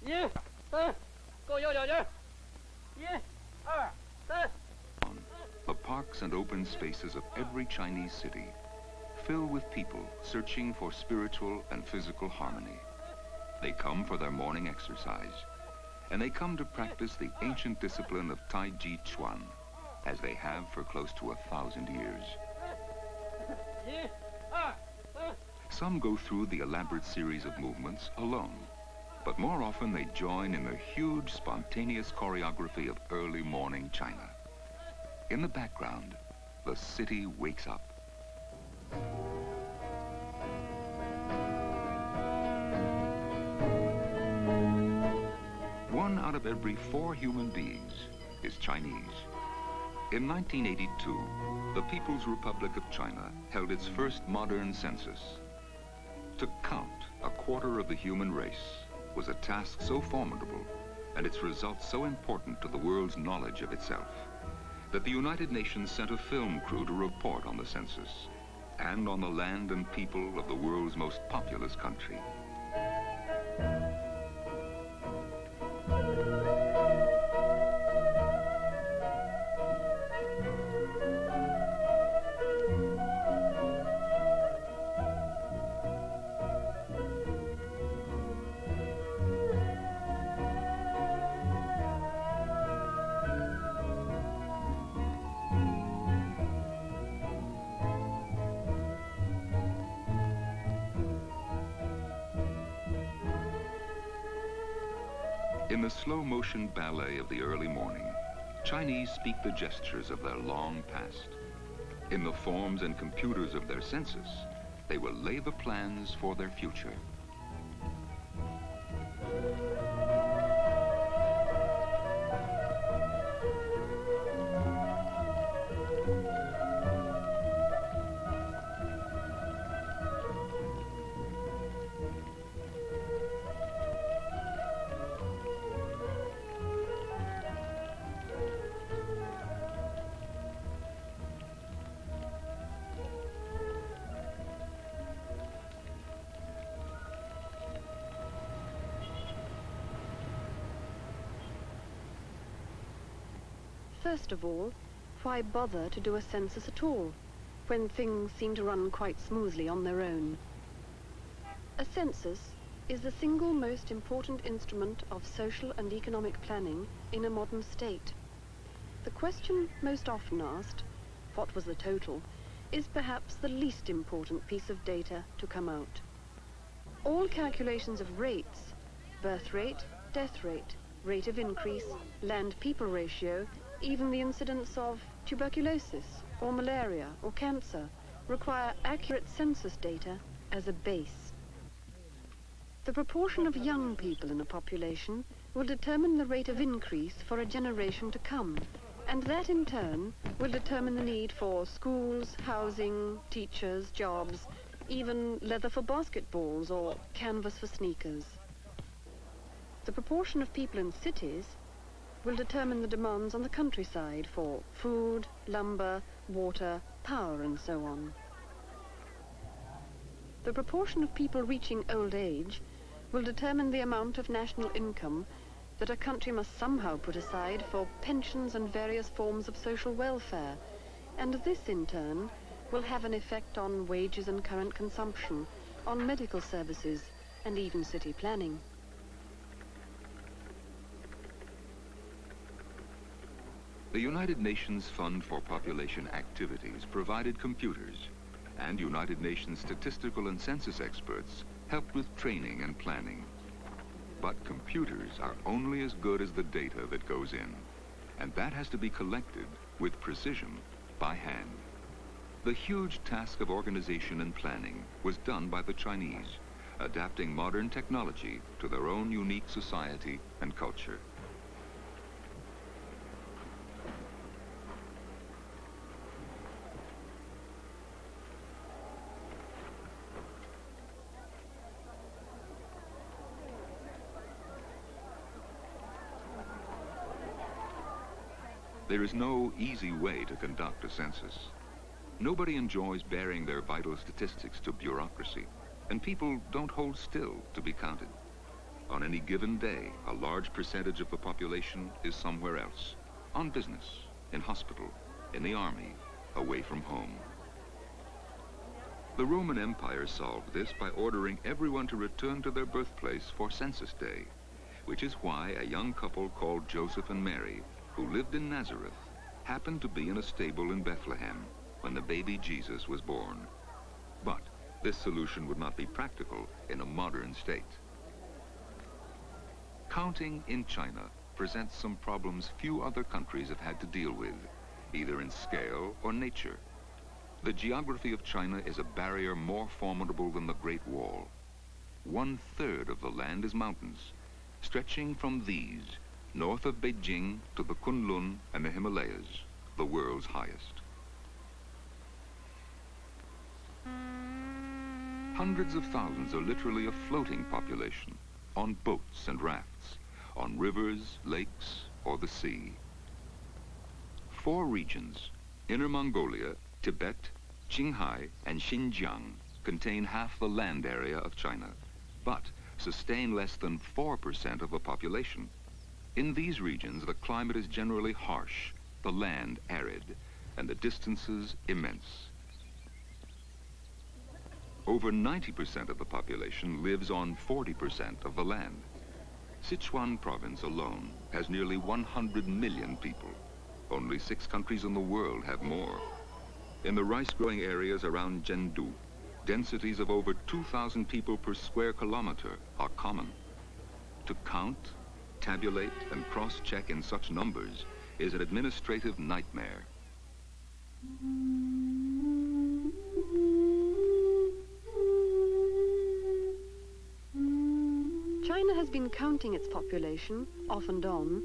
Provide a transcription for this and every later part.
The parks and open spaces of every Chinese city fill with people searching for spiritual and physical harmony. They come for their morning exercise, and they come to practice the ancient discipline of Tai Chi Chuan, as they have for close to 1,000 years. Some go through the elaborate series of movements alone, but more often they join in the huge spontaneous choreography of early morning China. In the background, the city wakes up. One out of every 4 human beings is Chinese. In 1982, the People's Republic of China held its first modern census. To count 1/4 of the human race was a task so formidable and its results so important to the world's knowledge of itself that the United Nations sent a film crew to report on the census and on the land and people of the world's most populous country. In the slow-motion ballet of the early morning, Chinese speak the gestures of their long past. In the forms and computers of their census, they will lay the plans for their future. First of all, why bother to do a census at all, when things seem to run quite smoothly on their own? A census is the single most important instrument of social and economic planning in a modern state. The question most often asked, what was the total, is perhaps the least important piece of data to come out. All calculations of rates, birth rate, death rate, rate of increase, land-people ratio, even the incidence of tuberculosis or malaria or cancer require accurate census data as a base. The proportion of young people in a population will determine the rate of increase for a generation to come, and that in turn will determine the need for schools, housing, teachers, jobs, even leather for basketballs or canvas for sneakers. The proportion of people in cities will determine the demands on the countryside for food, lumber, water, power, and so on. The proportion of people reaching old age will determine the amount of national income that a country must somehow put aside for pensions and various forms of social welfare, and this in turn will have an effect on wages and current consumption, on medical services, and even city planning. The United Nations Fund for Population Activities provided computers, and United Nations statistical and census experts helped with training and planning. But computers are only as good as the data that goes in, and that has to be collected with precision by hand. The huge task of organization and planning was done by the Chinese, adapting modern technology to their own unique society and culture. There is no easy way to conduct a census. Nobody enjoys bearing their vital statistics to bureaucracy, and people don't hold still to be counted. On any given day, a large percentage of the population is somewhere else, on business, in hospital, in the army, away from home. The Roman Empire solved this by ordering everyone to return to their birthplace for census day, which is why a young couple called Joseph and Mary, who lived in Nazareth, happened to be in a stable in Bethlehem when the baby Jesus was born. But this solution would not be practical in a modern state. Counting in China presents some problems few other countries have had to deal with, either in scale or nature. The geography of China is a barrier more formidable than the Great Wall. 1/3 of the land is mountains, stretching from these, north of Beijing to the Kunlun and the Himalayas, the world's highest. Hundreds of thousands are literally a floating population, on boats and rafts, on rivers, lakes, or the sea. 4 regions, Inner Mongolia, Tibet, Qinghai, and Xinjiang, contain half the land area of China, but sustain less than 4% of the population. In these regions, the climate is generally harsh, the land arid, and the distances immense. Over 90% of the population lives on 40% of the land. Sichuan province alone has nearly 100 million people. Only 6 countries in the world have more. In the rice-growing areas around Chengdu, densities of over 2,000 people per square kilometer are common. To count, tabulate, and cross-check in such numbers is an administrative nightmare. China has been counting its population, off and on,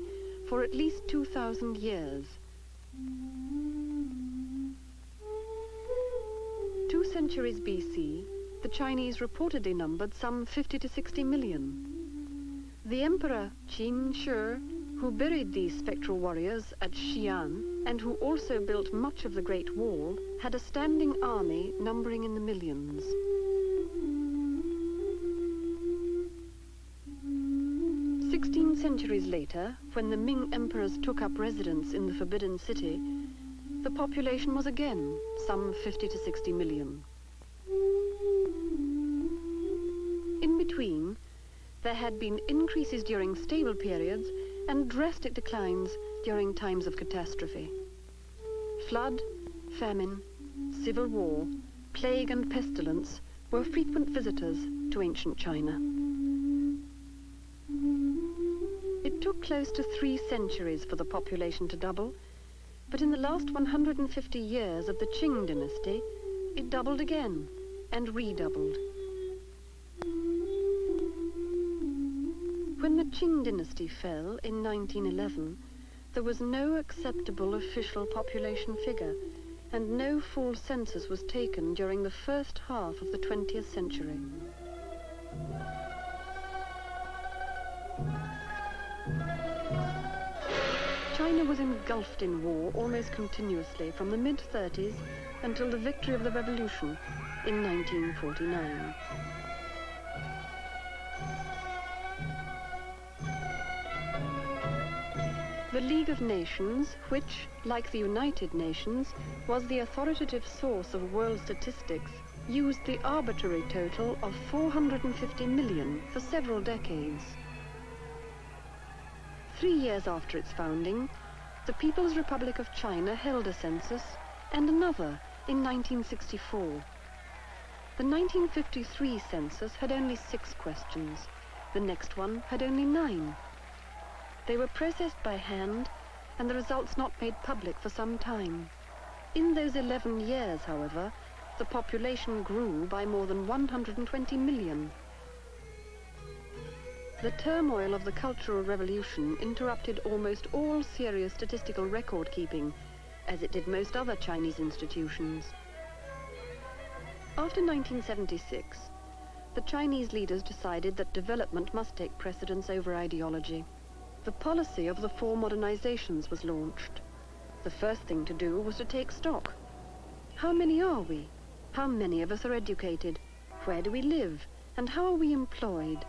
for at least 2,000 years. 2 centuries BC, the Chinese reportedly numbered some 50 to 60 million. The Emperor Qin Shi, who buried these spectral warriors at Xi'an and who also built much of the Great Wall, had a standing army numbering in the millions. 16 centuries later, when the Ming emperors took up residence in the Forbidden City, the population was again some 50 to 60 million. In between, there had been increases during stable periods and drastic declines during times of catastrophe. Flood, famine, civil war, plague and pestilence were frequent visitors to ancient China. It took close to 3 centuries for the population to double, but in the last 150 years of the Qing dynasty, it doubled again and redoubled. When the Qing dynasty fell in 1911, there was no acceptable official population figure, and no full census was taken during the first half of the 20th century. China was engulfed in war almost continuously from the mid-30s until the victory of the revolution in 1949. The League of Nations, which, like the United Nations, was the authoritative source of world statistics, used the arbitrary total of 450 million for several decades. 3 years after its founding, the People's Republic of China held a census, and another in 1964. The 1953 census had only 6 questions. The next one had only 9. They were processed by hand, and the results not made public for some time. In those 11 years, however, the population grew by more than 120 million. The turmoil of the Cultural Revolution interrupted almost all serious statistical record-keeping, as it did most other Chinese institutions. After 1976, the Chinese leaders decided that development must take precedence over ideology. The policy of the 4 modernizations was launched. The first thing to do was to take stock. How many are we? How many of us are educated? Where do we live? And how are we employed?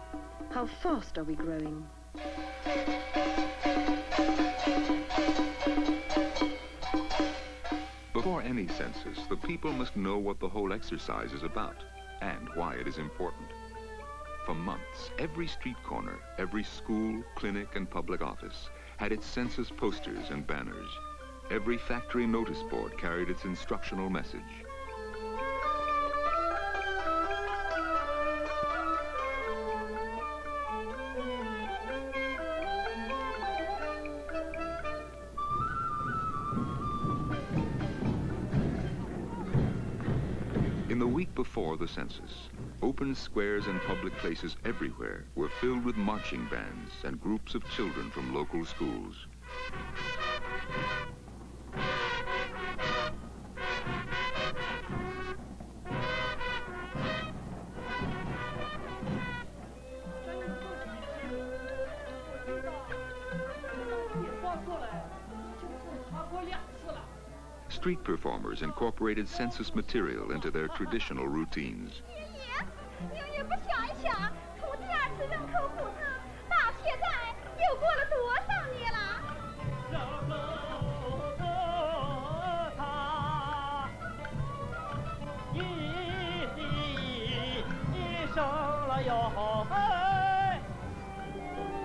How fast are we growing? Before any census, the people must know what the whole exercise is about and why it is important. For months, every street corner, every school, clinic, and public office had its census posters and banners. Every factory notice board carried its instructional message. In the week before the census, open squares and public places everywhere were filled with marching bands and groups of children from local schools. Street performers incorporated census material into their traditional routines.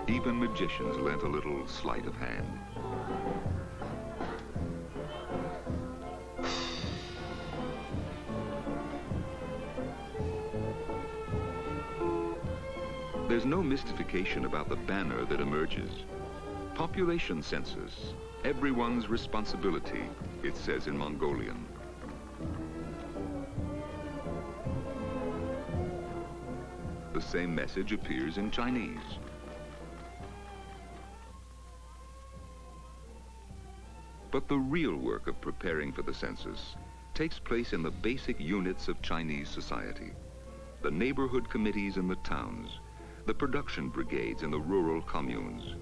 Even magicians lent a little sleight of hand. There's no mystification about the banner that emerges. Population census, everyone's responsibility, it says in Mongolian. The same message appears in Chinese. But the real work of preparing for the census takes place in the basic units of Chinese society. The neighborhood committees in the towns, the production brigades in the rural communes.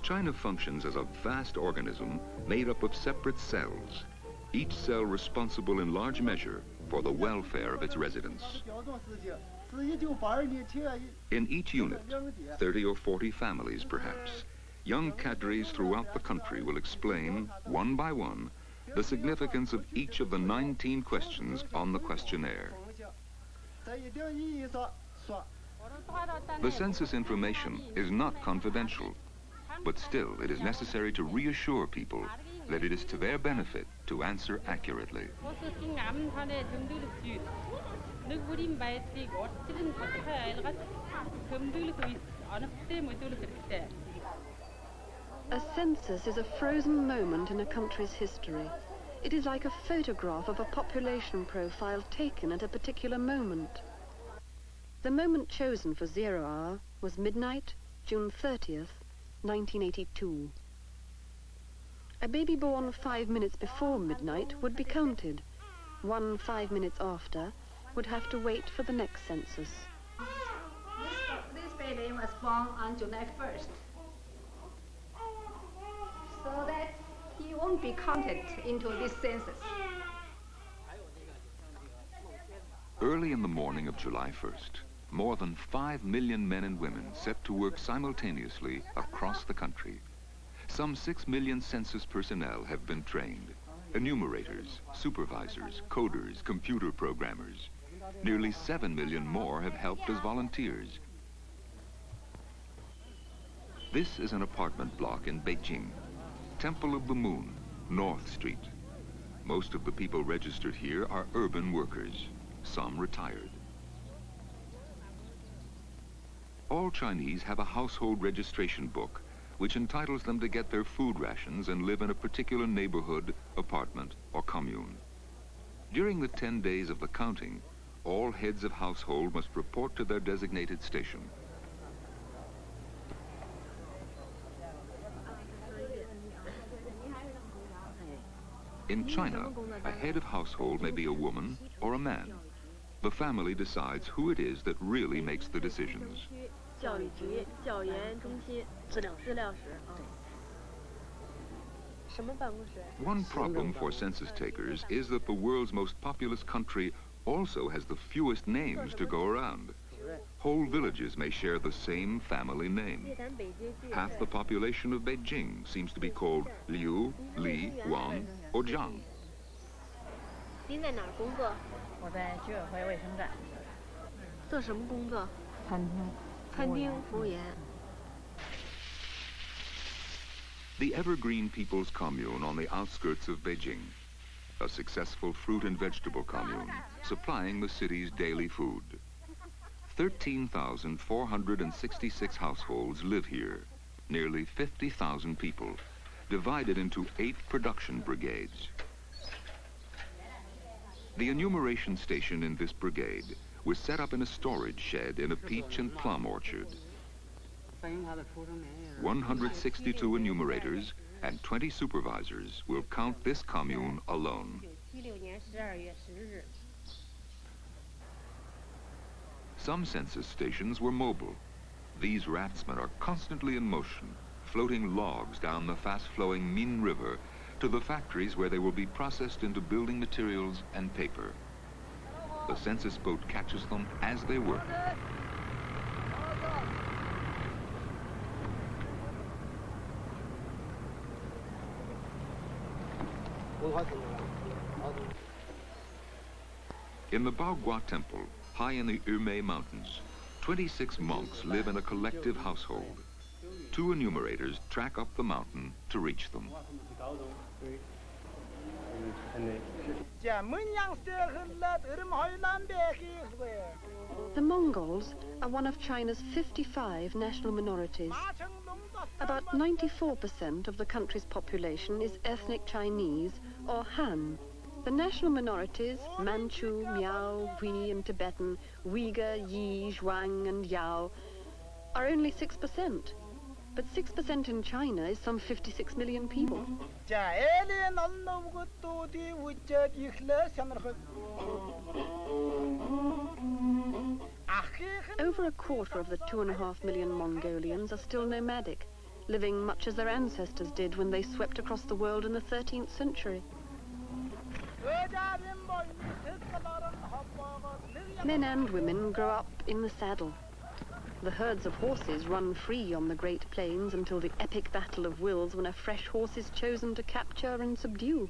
China functions as a vast organism made up of separate cells, each cell responsible in large measure for the welfare of its residents. In each unit, 30 or 40 families perhaps, young cadres throughout the country will explain, one by one, the significance of each of the 19 questions on the questionnaire. The census information is not confidential, but still it is necessary to reassure people that it is to their benefit to answer accurately. A census is a frozen moment in a country's history. It is like a photograph of a population profile taken at a particular moment. The moment chosen for 0 hour was midnight, June 30th, 1982. A baby born 5 minutes before midnight would be counted. One 5 minutes after would have to wait for the next census. This baby was born on July 1st, so that he won't be counted into this census. Early in the morning of July 1st, more than 5 million men and women set to work simultaneously across the country. Some 6 million census personnel have been trained. Enumerators, supervisors, coders, computer programmers. Nearly 7 million more have helped as volunteers. This is an apartment block in Beijing, Temple of the Moon, North Street. Most of the people registered here are urban workers, some retired. All Chinese have a household registration book which entitles them to get their food rations and live in a particular neighborhood, apartment, or commune. During the 10 days of the counting, all heads of household must report to their designated station. In China, a head of household may be a woman or a man. The family decides who it is that really makes the decisions. One problem for census takers is that the world's most populous country also has the fewest names to go around. Whole villages may share the same family name. Half the population of Beijing seems to be called Liu, Li, Wang, or Zhang. 您在哪儿工作？我在居委会卫生站。做什么工作？餐厅。餐厅服务员。 The Evergreen People's Commune on the outskirts of Beijing, a successful fruit and vegetable commune, supplying the city's daily food. 13,466 households live here, nearly 50,000 people, divided into 8 production brigades. The enumeration station in this brigade was set up in a storage shed in a peach and plum orchard. 162 enumerators and 20 supervisors will count this commune alone. Some census stations were mobile. These raftsmen are constantly in motion, floating logs down the fast-flowing Min River to the factories where they will be processed into building materials and paper. The census boat catches them as they work. In the Baogua Temple, high in the Yumei Mountains, 26 monks live in a collective household. 2 enumerators track up the mountain to reach them. The Mongols are one of China's 55 national minorities. About 94% of the country's population is ethnic Chinese or Han. The national minorities, Manchu, Miao, Hui and Tibetan, Uyghur, Yi, Zhuang and Yao, are only 6%. But 6% in China is some 56 million people. Over a quarter of the 2.5 million Mongolians are still nomadic, living much as their ancestors did when they swept across the world in the 13th century. Men and women grow up in the saddle. The herds of horses run free on the Great Plains until the epic battle of wills when a fresh horse is chosen to capture and subdue.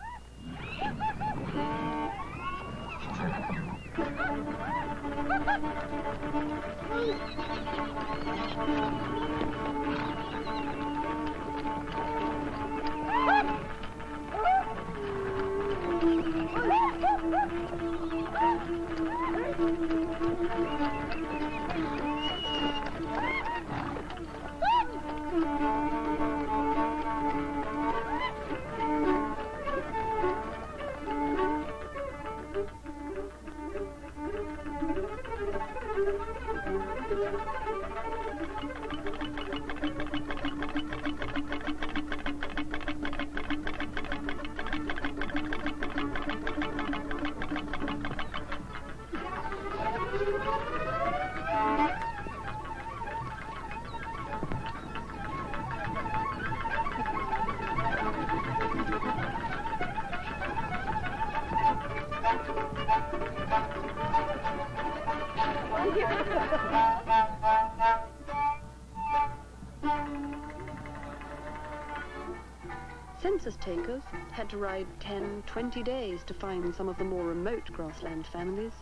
Census takers had to ride 10, 20 days to find some of the more remote grassland families.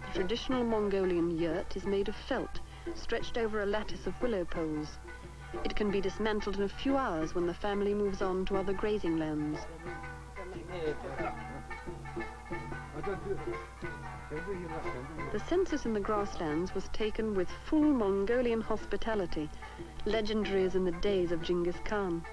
The traditional Mongolian yurt is made of felt, stretched over a lattice of willow poles. It can be dismantled in a few hours when the family moves on to other grazing lands. The census in the grasslands was taken with full Mongolian hospitality, legendary as in the days of Genghis Khan.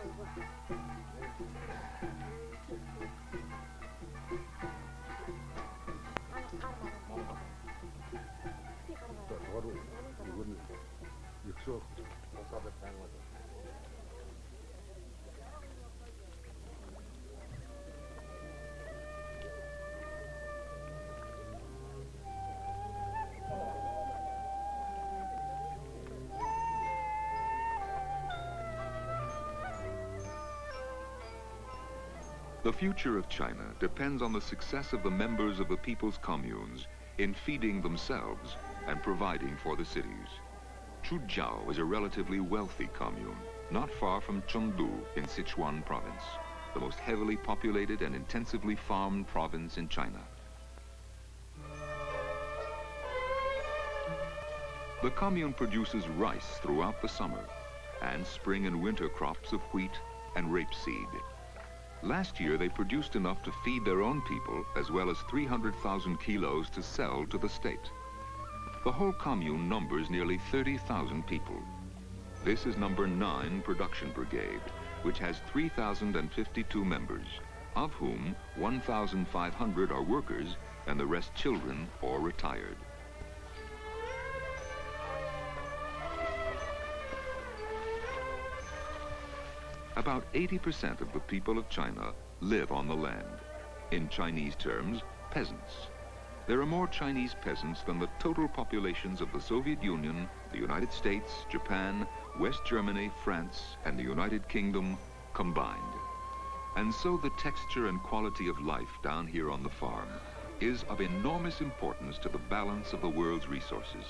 The future of China depends on the success of the members of the people's communes in feeding themselves and providing for the cities. Chujiao is a relatively wealthy commune, not far from Chengdu in Sichuan province, the most heavily populated and intensively farmed province in China. The commune produces rice throughout the summer and spring and winter crops of wheat and rapeseed. Last year, they produced enough to feed their own people as well as 300,000 kilos to sell to the state. The whole commune numbers nearly 30,000 people. This is number 9 production brigade, which has 3,052 members, of whom 1,500 are workers and the rest children or retired. About 80% of the people of China live on the land. In Chinese terms, peasants. There are more Chinese peasants than the total populations of the Soviet Union, the United States, Japan, West Germany, France, and the United Kingdom combined. And so the texture and quality of life down here on the farm is of enormous importance to the balance of the world's resources.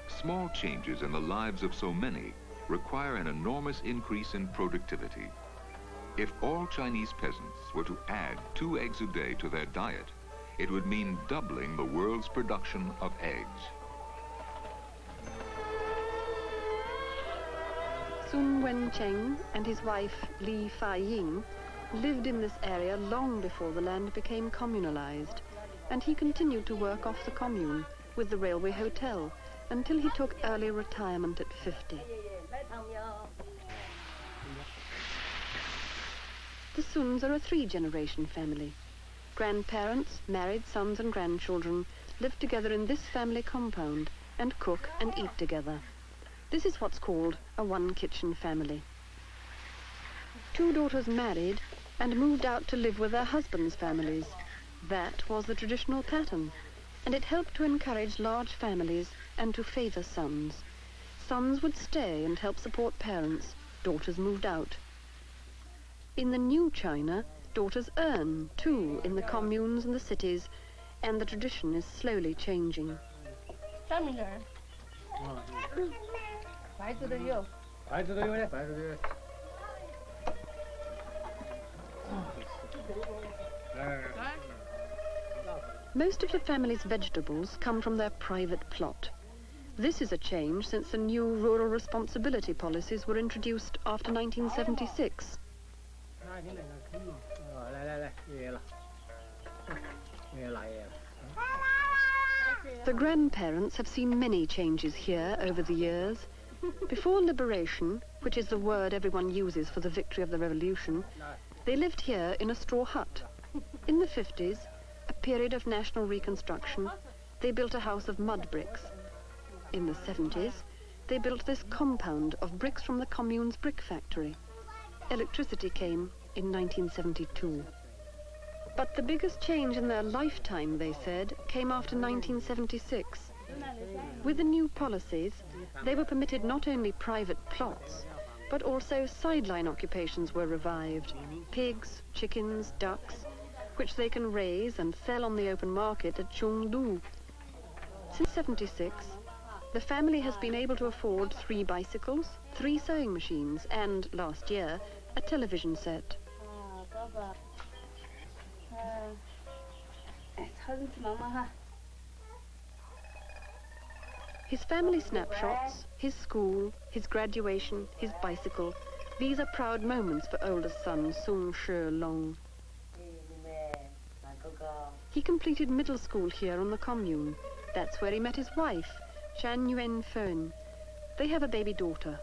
Small changes in the lives of so many require an enormous increase in productivity. If all Chinese peasants were to add 2 eggs a day to their diet, it would mean doubling the world's production of eggs. Sun Wencheng and his wife Li Faiying lived in this area long before the land became communalized, and he continued to work off the commune with the railway hotel until he took early retirement at 50. The Suns are a 3-generation family. Grandparents, married sons and grandchildren live together in this family compound and cook and eat together. This is what's called a one-kitchen family. 2 daughters married and moved out to live with their husbands' families. That was the traditional pattern, and it helped to encourage large families and to favor sons. Sons would stay and help support parents. Daughters moved out. In the new China, daughters earn, too, in the communes and the cities, and the tradition is slowly changing. Most of the family's vegetables come from their private plot. This is a change since the new rural responsibility policies were introduced after 1976. The grandparents have seen many changes here over the years. Before liberation, which is the word everyone uses for the victory of the revolution, they lived here in a straw hut. In the 50s, a period of national reconstruction, they built a house of mud bricks. In the 70s, they built this compound of bricks from the commune's brick factory. Electricity came in 1972. But the biggest change in their lifetime, they said, came after 1976. With the new policies, they were permitted not only private plots, but also sideline occupations were revived. Pigs, chickens, ducks, which they can raise and sell on the open market at Chengdu. Since 76, the family has been able to afford 3 bicycles, 3 sewing machines, and, last year, a television set. His family snapshots, his school, his graduation, his bicycle, these are proud moments for oldest son Sun Shi-long. He completed middle school here on the commune. That's where he met his wife, Shan Yuan-fen. They have a baby daughter.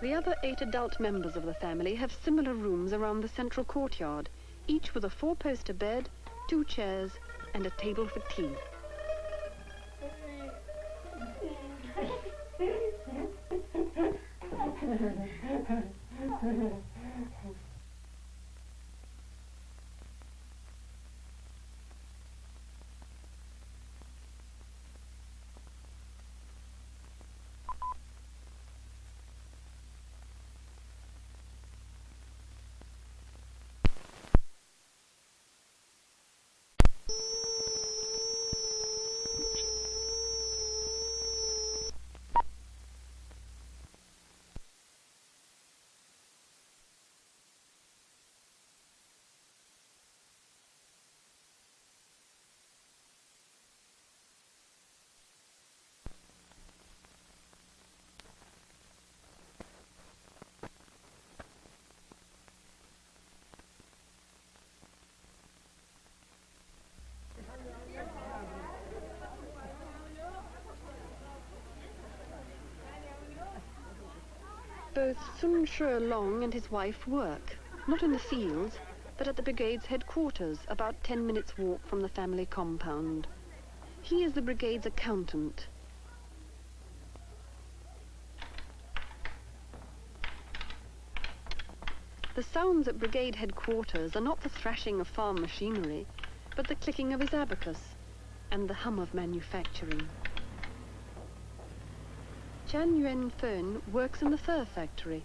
The other 8 adult members of the family have similar rooms around the central courtyard, each with a 4-poster bed, 2 chairs, and a table for tea. Both Sun Long and his wife work, not in the fields, but at the brigade's headquarters, about 10 minutes' walk from the family compound. He is the brigade's accountant. The sounds at brigade headquarters are not the thrashing of farm machinery, but the clicking of his abacus and the hum of manufacturing. Chan Yuan Fern works in the fur factory.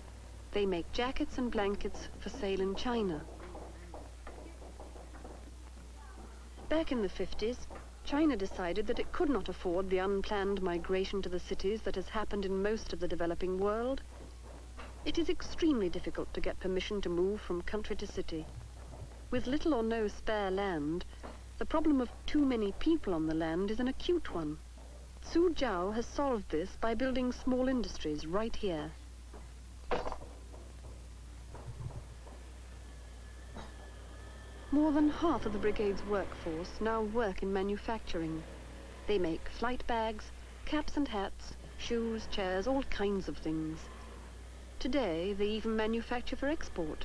They make jackets and blankets for sale in China. Back in the 50s, China decided that it could not afford the unplanned migration to the cities that has happened in most of the developing world. It is extremely difficult to get permission to move from country to city. With little or no spare land, the problem of too many people on the land is an acute one. Su Jiao has solved this by building small industries right here. More than half of the brigade's workforce now work in manufacturing. They make flight bags, caps and hats, shoes, chairs, all kinds of things. Today, they even manufacture for export.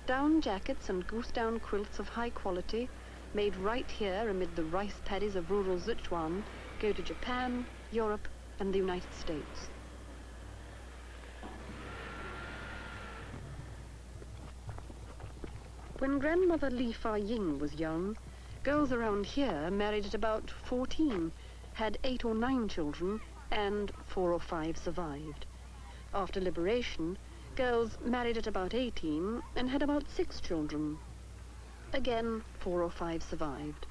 Down jackets and goose-down quilts of high quality, made right here amid the rice paddies of rural Sichuan, go to Japan, Europe, and the United States. When grandmother Li Fa Ying was young, girls around here married at about 14, had 8 or 9 children, and 4 or 5 survived. After liberation, girls married at about 18 and had about 6 children. Again, 4 or 5 survived.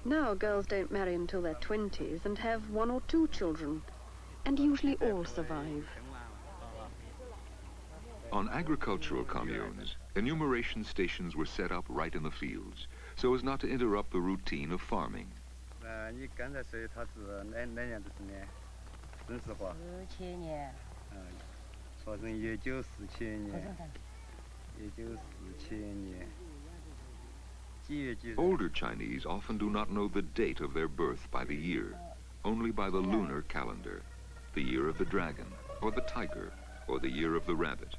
Now girls don't marry until their 20s and have 1 or 2 children, and usually all survive. On agricultural communes, enumeration stations were set up right in the fields, so as not to interrupt the routine of farming. 17年，说成也就17年，也就17年。 Older Chinese often do not know the date of their birth by the year, only by the lunar calendar, the year of the dragon, or the tiger, or the year of the rabbit.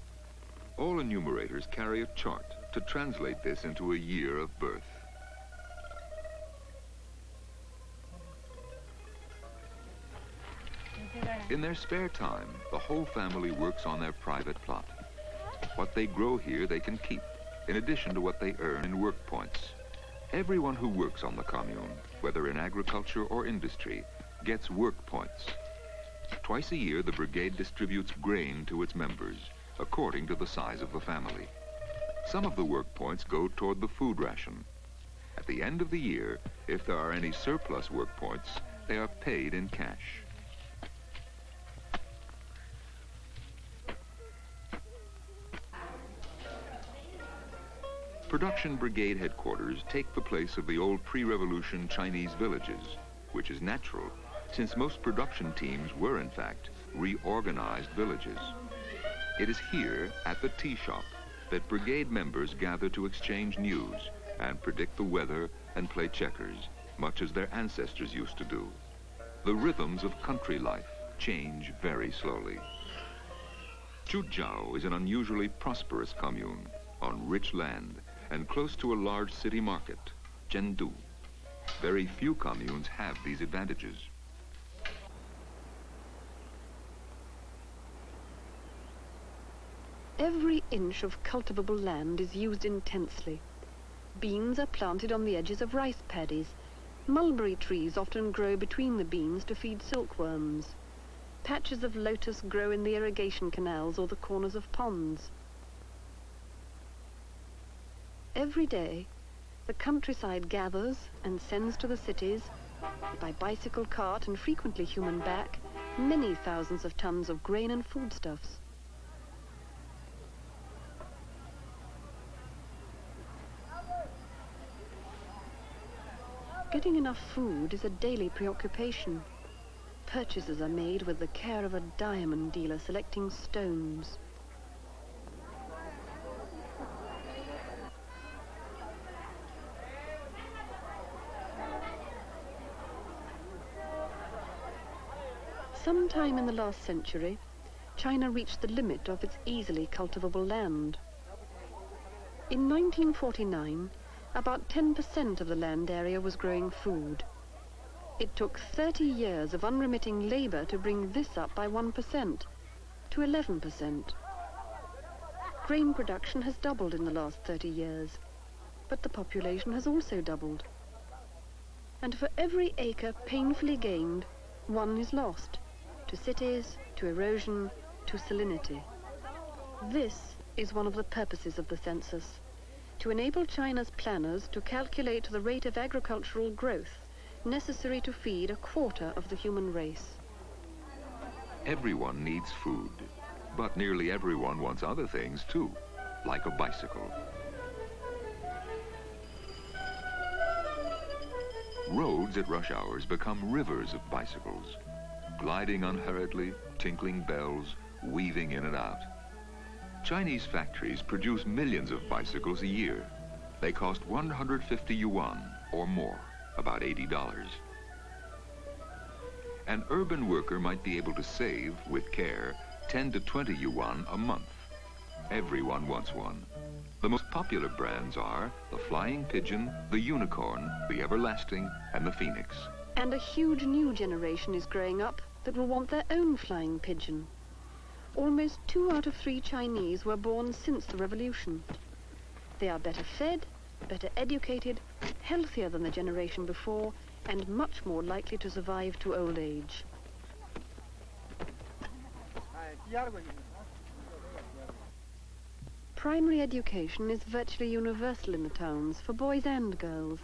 All enumerators carry a chart to translate this into a year of birth. In their spare time, the whole family works on their private plot. What they grow here they can keep, in addition to what they earn in work points. Everyone who works on the commune, whether in agriculture or industry, gets work points. Twice a year, the brigade distributes grain to its members, according to the size of the family. Some of the work points go toward the food ration. At the end of the year, if there are any surplus work points, they are paid in cash. Production brigade headquarters take the place of the old pre-revolution Chinese villages, which is natural, since most production teams were, in fact, reorganized villages. It is here, at the tea shop, that brigade members gather to exchange news and predict the weather and play checkers, much as their ancestors used to do. The rhythms of country life change very slowly. Chujiao is an unusually prosperous commune on rich land and close to a large city market, Chengdu. Very few communes have these advantages. Every inch of cultivable land is used intensely. Beans are planted on the edges of rice paddies. Mulberry trees often grow between the beans to feed silkworms. Patches of lotus grow in the irrigation canals or the corners of ponds. Every day, the countryside gathers and sends to the cities, by bicycle cart and frequently human back, many thousands of tons of grain and foodstuffs. Getting enough food is a daily preoccupation. Purchases are made with the care of a diamond dealer selecting stones. Sometime in the last century, China reached the limit of its easily cultivable land. In 1949, about 10% of the land area was growing food. It took 30 years of unremitting labor to bring this up by 1% to 11%. Grain production has doubled in the last 30 years, but the population has also doubled. And for every acre painfully gained, one is lost, to cities, to erosion, to salinity. This is one of the purposes of the census, to enable China's planners to calculate the rate of agricultural growth necessary to feed a quarter of the human race. Everyone needs food, but nearly everyone wants other things too, like a bicycle. Roads at rush hours become rivers of bicycles, gliding unhurriedly, tinkling bells, weaving in and out. Chinese factories produce millions of bicycles a year. They cost 150 yuan or more, about $80. An urban worker might be able to save, with care, 10 to 20 yuan a month. Everyone wants one. The most popular brands are the Flying Pigeon, the Unicorn, the Everlasting, and the Phoenix. And a huge new generation is growing up that will want their own flying pigeon. Almost 2 out of 3 Chinese were born since the revolution. They are better fed, better educated, healthier than the generation before, and much more likely to survive to old age. Primary education is virtually universal in the towns for boys and girls.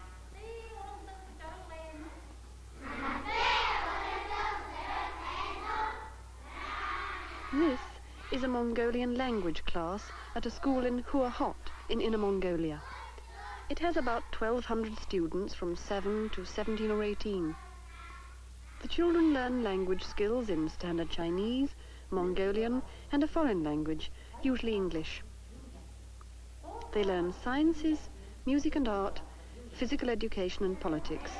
This is a Mongolian language class at a school in Hua Hot in Inner Mongolia. It has about 1,200 students from 7 to 17 or 18. The children learn language skills in standard Chinese, Mongolian, and a foreign language, usually English. They learn sciences, music and art, physical education and politics.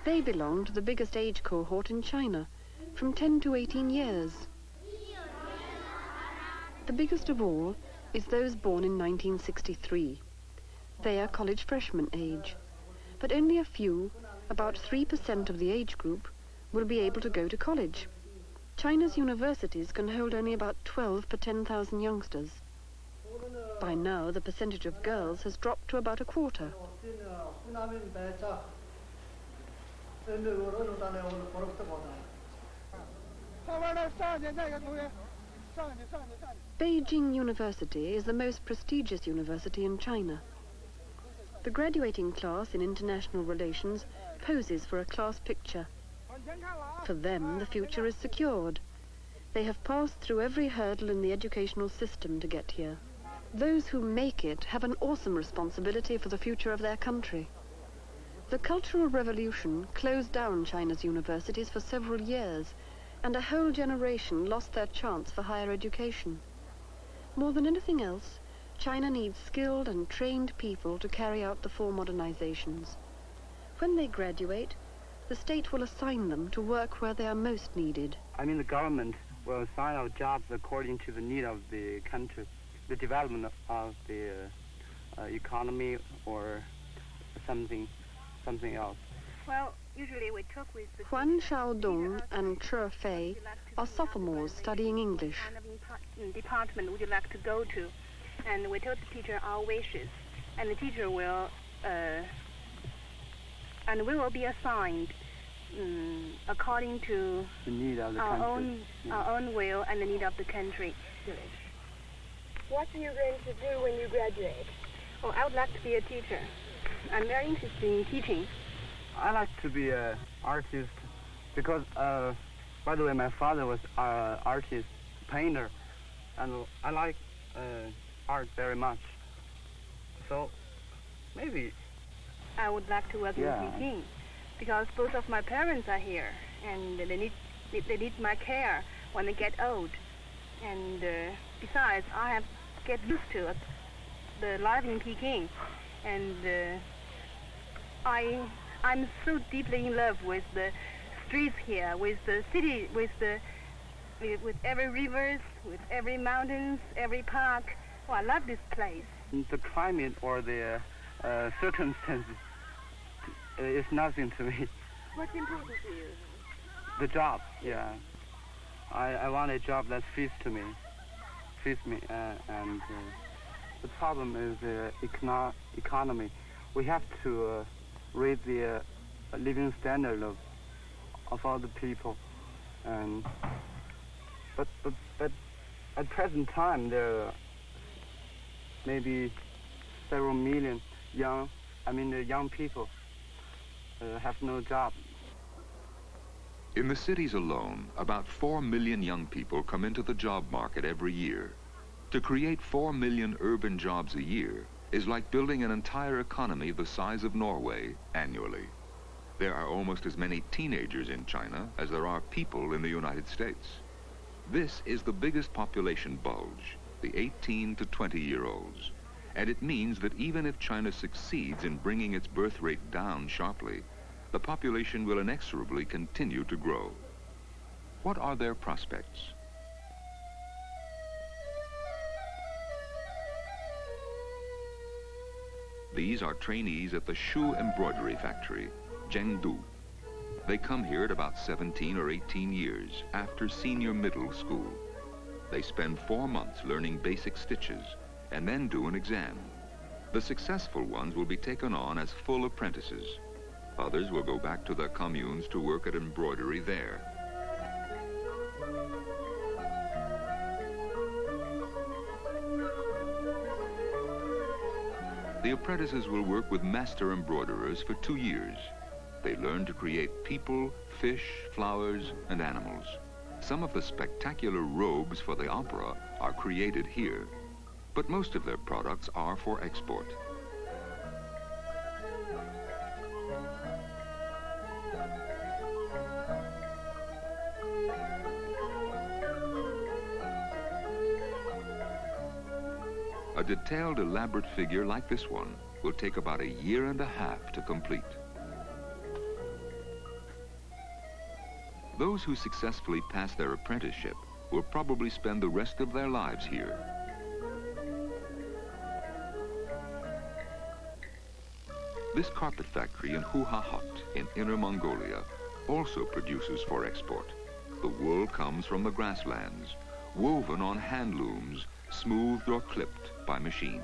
They belong to the biggest age cohort in China, from 10 to 18 years. The biggest of all is those born in 1963. They are college freshman age, but only a few, about 3% of the age group, will be able to go to college. China's universities can hold only about 12 per 10,000 youngsters. By now, the percentage of girls has dropped to about a quarter. Beijing University is the most prestigious university in China. The graduating class in international relations poses for a class picture. For them, the future is secured. They have passed through every hurdle in the educational system to get here. Those who make it have an awesome responsibility for the future of their country. The Cultural Revolution closed down China's universities for several years, and a whole generation lost their chance for higher education. More than anything else, China needs skilled and trained people to carry out the 4 modernizations. When they graduate, the state will assign them to work where they are most needed. I mean, the government will assign our jobs according to the need of the country, the development of the economy or something else. Well, usually we talk with the Huan Shaodong and Che Fei are sophomores studying English. kind of department would you like to go to, and we tell the teacher our wishes, and the teacher will and we will be assigned according to The need of the our country. own will and the need of the country. What are you going to do when you graduate? Oh, I would like to be a teacher. I'm very interested in teaching. I like to be an artist because, by the way, my father was an artist, painter, and I like art very much. So maybe. I would like to work Yeah. in Peking because both of my parents are here, and they need my care when they get old. And besides, I have get used to the life in Peking, and I'm so deeply in love with the streets here, with the city, with the with every rivers, with every mountains, every park. Oh, I love this place. The climate or the circumstances is nothing to me. What's important to you? The job, yeah. I want a job that fits me, and the problem is the economy. We have to raise the living standard of all the people, and but at present time there are maybe several million young people have no job. In the cities alone, about 4 million young people come into the job market every year. To create 4 million urban jobs a year is like building an entire economy the size of Norway annually. There are almost as many teenagers in China as there are people in the United States. This is the biggest population bulge, the 18 to 20-year-olds. And it means that even if China succeeds in bringing its birth rate down sharply, the population will inexorably continue to grow. What are their prospects? These are trainees at the shoe embroidery factory, Chengdu. They come here at about 17 or 18 years after senior middle school. They spend 4 months learning basic stitches and then do an exam. The successful ones will be taken on as full apprentices. Others will go back to their communes to work at embroidery there. The apprentices will work with master embroiderers for 2 years. They learn to create people, fish, flowers, and animals. Some of the spectacular robes for the opera are created here, but most of their products are for export. A detailed, elaborate figure like this one will take about 1.5 years to complete. Those who successfully pass their apprenticeship will probably spend the rest of their lives here. This carpet factory in Huahot in Inner Mongolia also produces for export. The wool comes from the grasslands, woven on hand looms, smoothed or clipped by machine.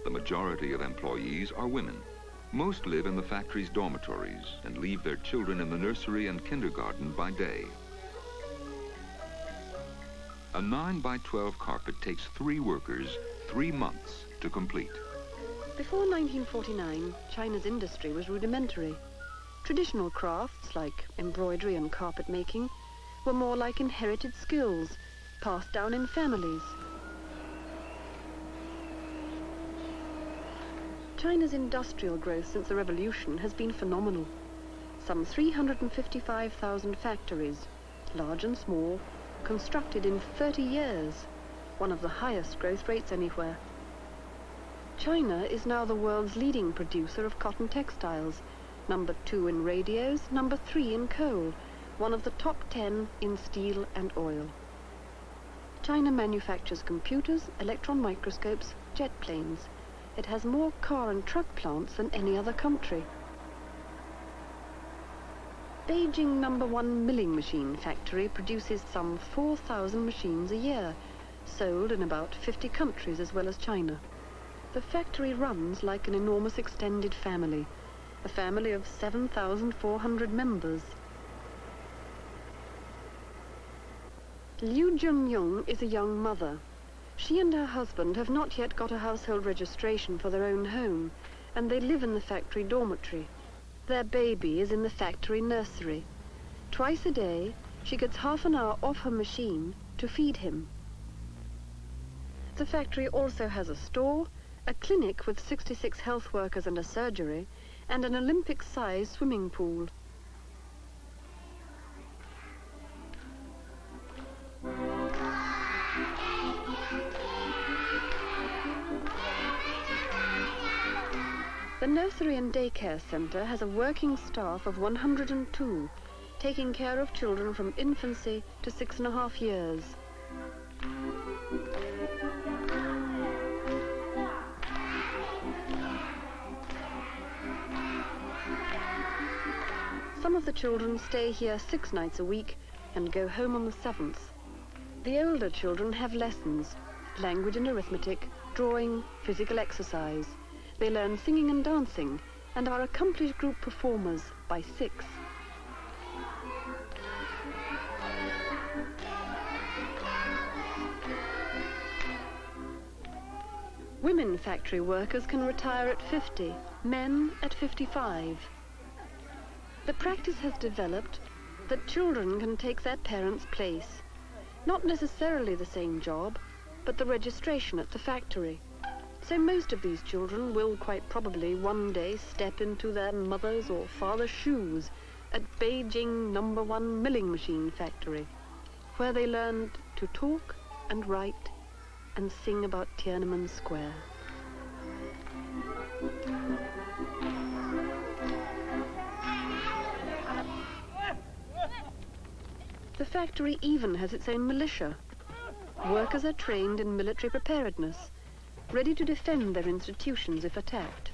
The majority of employees are women. Most live in the factory's dormitories and leave their children in the nursery and kindergarten by day. A 9x12 carpet takes 3 workers 3 months to complete. Before 1949, China's industry was rudimentary. Traditional crafts like embroidery and carpet making were more like inherited skills passed down in families. China's industrial growth since the revolution has been phenomenal. Some 355,000 factories, large and small, constructed in 30 years, one of the highest growth rates anywhere. China is now the world's leading producer of cotton textiles, number 2 in radios, number 3 in coal, one of the top 10 in steel and oil. China manufactures computers, electron microscopes, jet planes. It has more car and truck plants than any other country. Beijing number 1 milling machine factory produces some 4,000 machines a year, sold in about 50 countries as well as China. The factory runs like an enormous extended family, a family of 7,400 members. Liu Jungyong is a young mother. She and her husband have not yet got a household registration for their own home, and they live in the factory dormitory. Their baby is in the factory nursery. Twice a day, she gets half an hour off her machine to feed him. The factory also has a store, a clinic with 66 health workers and a surgery, and an Olympic-sized swimming pool. The nursery and daycare center has a working staff of 102, taking care of children from infancy to 6.5 years. Some of the children stay here 6 nights a week and go home on the 7th. The older children have lessons, language and arithmetic, drawing, physical exercise. They learn singing and dancing and are accomplished group performers by 6. Women factory workers can retire at 50, men at 55. The practice has developed that children can take their parents' place. Not necessarily the same job, but the registration at the factory. So most of these children will quite probably one day step into their mother's or father's shoes at Beijing No. 1 milling machine factory, where they learned to talk and write and sing about Tiananmen Square. The factory even has its own militia. Workers are trained in military preparedness, ready to defend their institutions if attacked.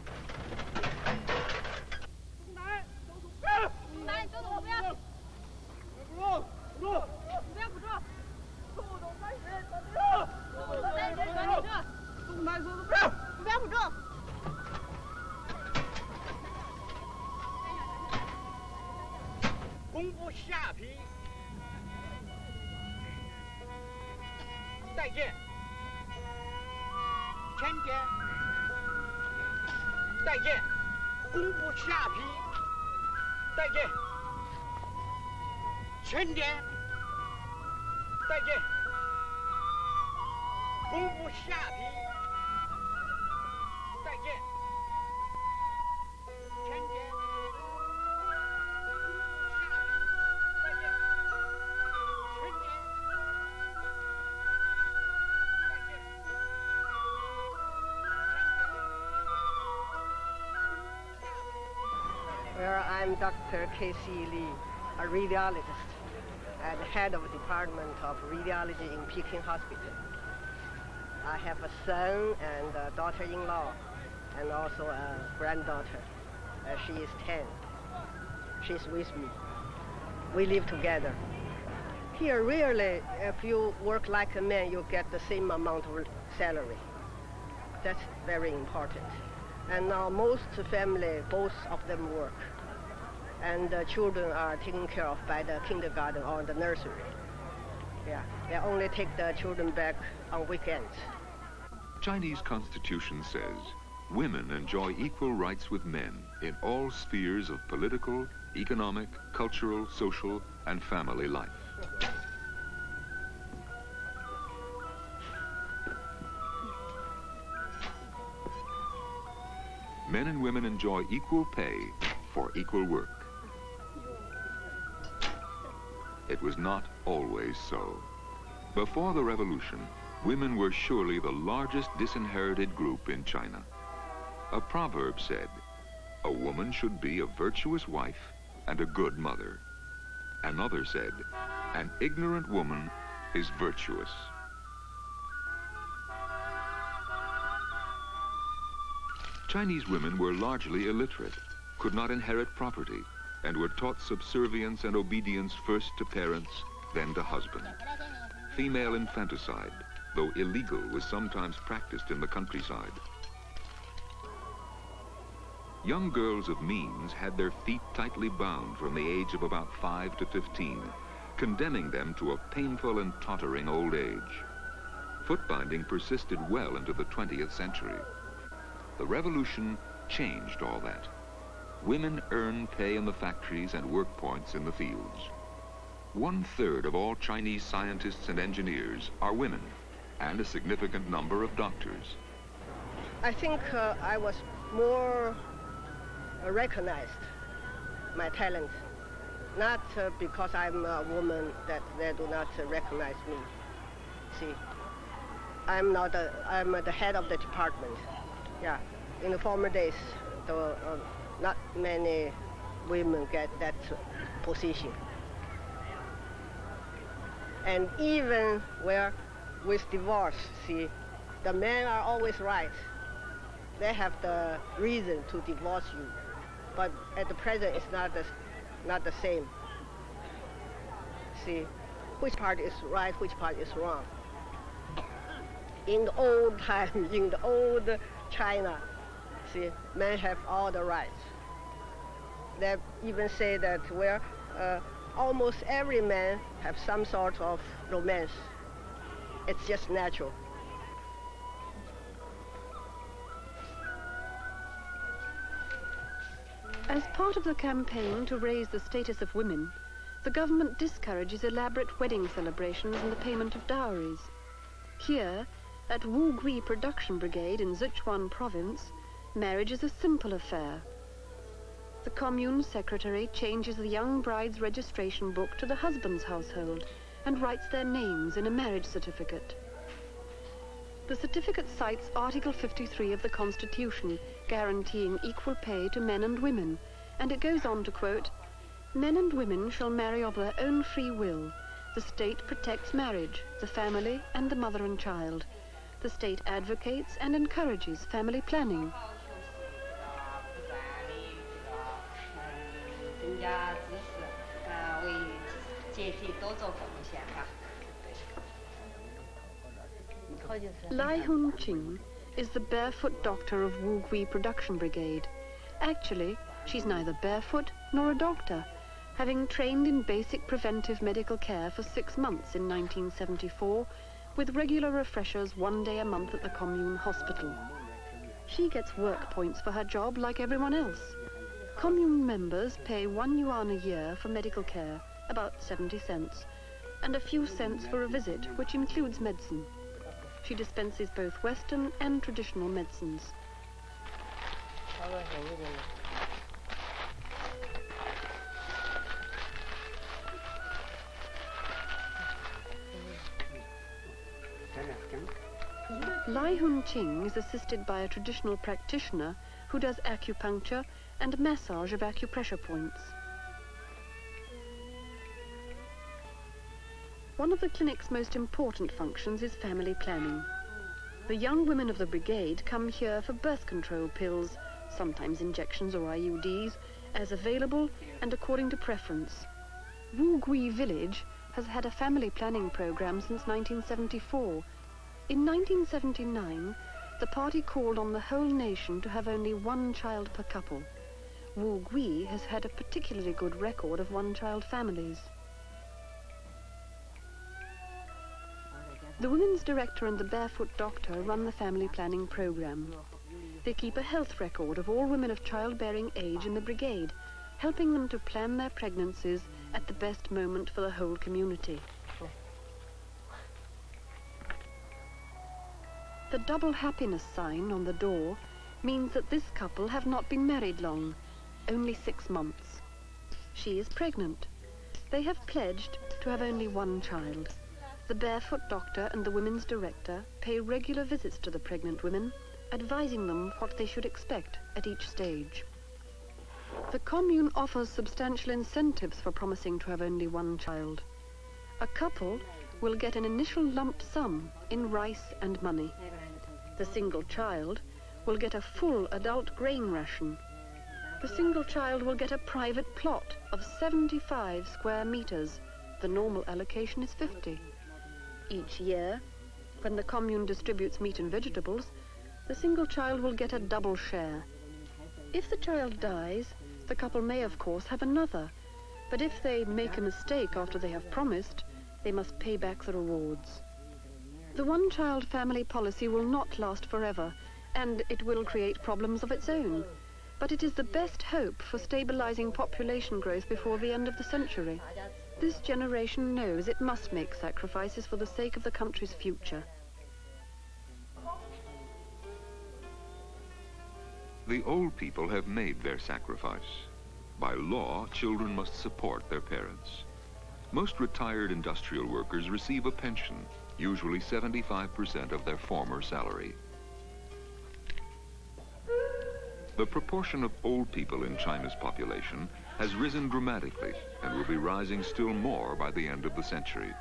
Well, I'm Dr. K.C. Lee, a radiologist and head of the Department of Radiology in Peking Hospital. I have a son and a daughter-in-law and also a granddaughter. She is 10. She's with me. We live together. Here, really, if you work like a man, you get the same amount of salary. That's very important. And now most family, both of them work. And the children are taken care of by the kindergarten or the nursery. Yeah, they only take the children back on weekends. Chinese constitution says women enjoy equal rights with men in all spheres of political, economic, cultural, social, and family life. Men and women enjoy equal pay for equal work. It was not always so. Before the revolution, women were surely the largest disinherited group in China. A proverb said, "A woman should be a virtuous wife and a good mother." Another said, "An ignorant woman is virtuous." Chinese women were largely illiterate, could not inherit property, and were taught subservience and obedience first to parents, then to husband. Female infanticide, though illegal, was sometimes practiced in the countryside. Young girls of means had their feet tightly bound from the age of about 5 to 15, condemning them to a painful and tottering old age. Foot binding persisted well into the 20th century. The revolution changed all that. Women earn pay in the factories and work points in the fields. 1/3 of all Chinese scientists and engineers are women, and a significant number of doctors. I think I was more recognized, my talent, not because I'm a woman that they do not recognize me. See, I'm the head of the department. Yeah, in the former days, not many women get that position. And even with divorce, see, the men are always right. They have the reason to divorce you. But at the present, it's not the same. See, which part is right, which part is wrong. In the old time, in the old China, see, men have all the rights. They even say that almost every man have some sort of romance. It's just natural. As part of the campaign to raise the status of women, the government discourages elaborate wedding celebrations and the payment of dowries. Here, at Wugui Production Brigade in Sichuan Province, marriage is a simple affair. The commune secretary changes the young bride's registration book to the husband's household and writes their names in a marriage certificate. The certificate cites Article 53 of the Constitution, guaranteeing equal pay to men and women, and it goes on to quote, "Men and women shall marry of their own free will. The state protects marriage, the family, and the mother and child. The state advocates and encourages family planning." Lai Hun-ching is the barefoot doctor of Wugui Production Brigade. Actually, she's neither barefoot nor a doctor, having trained in basic preventive medical care for 6 months in 1974, with regular refreshers 1 day a month at the commune hospital. She gets work points for her job like everyone else. Commune members pay 1 yuan a year for medical care, about 70 cents, and a few cents for a visit, which includes medicine. She dispenses both Western and traditional medicines. Lai Hun-ching is assisted by a traditional practitioner who does acupuncture and massage of acupressure points. One of the clinic's most important functions is family planning. The young women of the brigade come here for birth control pills, sometimes injections or IUDs, as available and according to preference. Wugui village has had a family planning program since 1974. In 1979, the party called on the whole nation to have only 1 child per couple. Wugui has had a particularly good record of one-child families. The women's director and the barefoot doctor run the family planning program. They keep a health record of all women of childbearing age in the brigade, helping them to plan their pregnancies at the best moment for the whole community. The double happiness sign on the door means that this couple have not been married long, only 6 months. She is pregnant. They have pledged to have only 1 child. The barefoot doctor and the women's director pay regular visits to the pregnant women, advising them what they should expect at each stage. The commune offers substantial incentives for promising to have only 1 child. A couple will get an initial lump sum in rice and money. The single child will get a full adult grain ration. The single child will get a private plot of 75 square meters. The normal allocation is 50. Each year, when the commune distributes meat and vegetables, the single child will get a double share. If the child dies, the couple may of course have another, but if they make a mistake after they have promised, they must pay back the rewards. The one-child family policy will not last forever, and it will create problems of its own, but it is the best hope for stabilizing population growth before the end of the century. This generation knows it must make sacrifices for the sake of the country's future. The old people have made their sacrifice. By law, children must support their parents. Most retired industrial workers receive a pension, usually 75% of their former salary. The proportion of old people in China's population has risen dramatically and will be rising still more by the end of the century.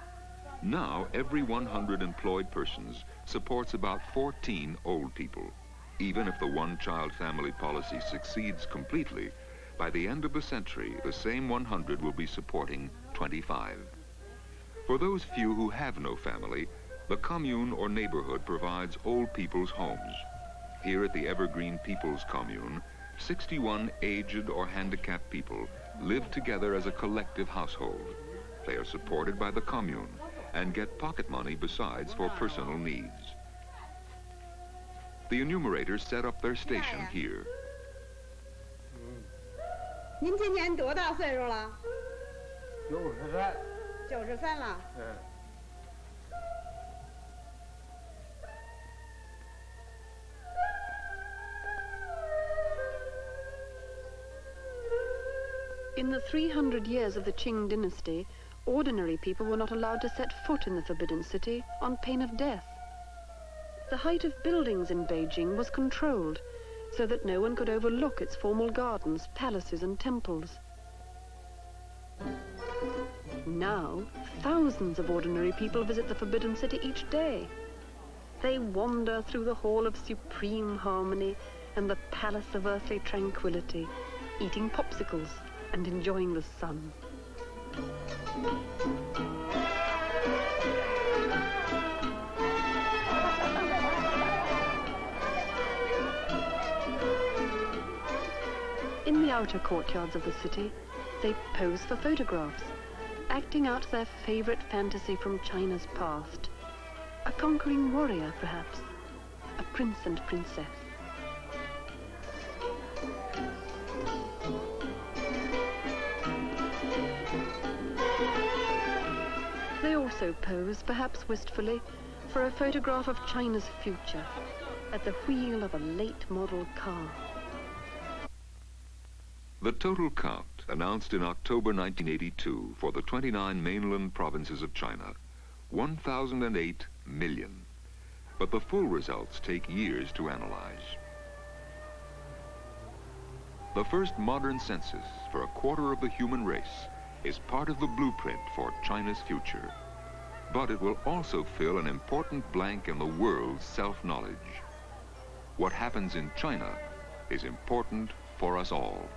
Now, every 100 employed persons supports about 14 old people. Even if the one-child family policy succeeds completely, by the end of the century, the same 100 will be supporting 25. For those few who have no family, the commune or neighborhood provides old people's homes. Here at the Evergreen People's Commune, 61 aged or handicapped people live together as a collective household. They are supported by the commune and get pocket money besides for personal needs. The enumerators set up their station here. 您今年多大岁数了93。 ？93了。In the 300 years of the Qing dynasty, ordinary people were not allowed to set foot in the Forbidden City on pain of death. The height of buildings in Beijing was controlled so that no one could overlook its formal gardens, palaces and temples. Now, thousands of ordinary people visit the Forbidden City each day. They wander through the Hall of Supreme Harmony and the Palace of Earthly Tranquility, eating popsicles and enjoying the sun. In the outer courtyards of the city, they pose for photographs, acting out their favorite fantasy from China's past. A conquering warrior, perhaps. A prince and princess. They also pose, perhaps wistfully, for a photograph of China's future at the wheel of a late model car. The total count announced in October 1982 for the 29 mainland provinces of China, 1,008 million. But the full results take years to analyze. The first modern census for a quarter of the human race is part of the blueprint for China's future. But it will also fill an important blank in the world's self-knowledge. What happens in China is important for us all.